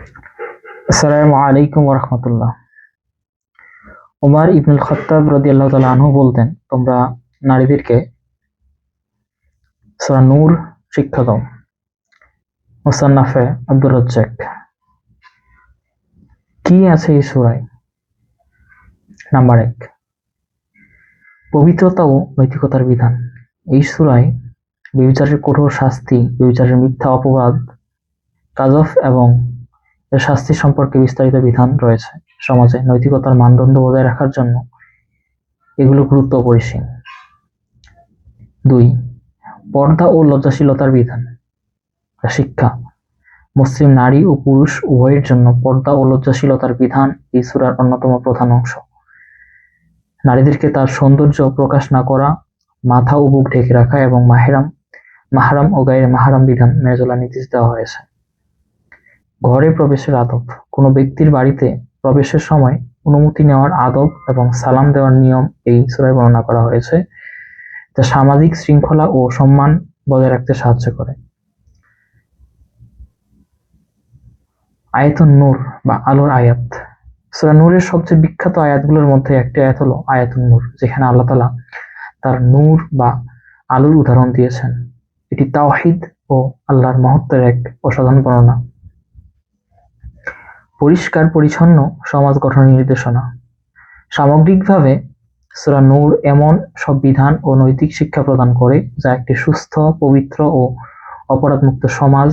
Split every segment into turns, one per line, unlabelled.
আসসালামু আলাইকুম ওয়া রাহমাতুল্লাহ। উমর ইবনুল খাত্তাব রাদিয়াল্লাহু তাআলা আনহু বলতেন, তোমরা নারীদেরকে সূরা নূর শিক্ষা দাও। মুসান্নাফে আব্দুর রাজ্জাক। কি আছে এই সূরায়? নাম্বার 1, পবিত্রতা ও নৈতিকতার বিধান। এই সূরায় ব্যভিচারের কঠোর শাস্তি, ব্যভিচারের মিথ্যা অপবাদ, কাযফ এবং এর শাস্তি সম্পর্কে বিস্তারিত বিধান রয়েছে। সমাজে নৈতিকতার মানদণ্ড বজায় রাখার জন্য এগুলো গুরুত্ব অপরিসীম। 2, পর্দা ও লজ্জাশীলতার বিধান, শিক্ষা। মুসলিম নারী ও পুরুষ উভয়ের জন্য পর্দা ও লজ্জাশীলতার বিধান এই সূরার অন্যতম প্রধান অংশ। নারীদেরকে তার সৌন্দর্য প্রকাশ না করা, মাথা ও বুক ঢেকে রাখা এবং মাহরাম ও গায়রে মাহরাম বিধান মেনে চলার নির্দেশ দেওয়া হয়েছে। ঘরে প্রবেশের আদব। কোনো ব্যক্তির বাড়িতে প্রবেশের সময় অনুমতি নেওয়ার আদব এবং সালাম দেওয়ার নিয়ম এই সূরায় বর্ণনা করা হয়েছে, যা সামাজিক শৃঙ্খলা ও সম্মান বজায় রাখতে সাহায্য করে। আয়াতুন নূর বা আলোর আয়াত। সূরা নূরের সবচেয়ে বিখ্যাত আয়াতগুলোর মধ্যে একটি আয়াত হলো আয়াতুন নূর, যেখানে আল্লাহ তাআলা তার নূর বা আলোর উদাহরণ দিয়েছেন। এটি তাওহীদ ও আল্লাহর মহত্বের এক অসাধারণ বর্ণনা। পরিষ্কার পরিচ্ছন্ন সমাজ গঠনের নির্দেশনা। সামগ্রিকভাবে সূরা নূর এমন সব বিধান ও নৈতিক শিক্ষা প্রদান করে যা একটি সুস্থ, পবিত্র ও অপরাধমুক্ত সমাজ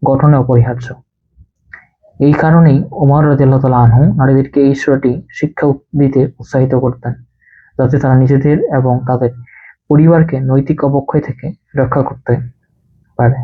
গঠনে অপরিহার্য। এই কারণেই ওমর রাদিয়াল্লাহু তাআলা আনহু নারীদেরকে এই সূরাটি শিক্ষা দিতে উৎসাহিত করতেন, যাতে তারা নিজেদের এবং তাদের পরিবারকে নৈতিক অবক্ষয় থেকে রক্ষা করতে পারে।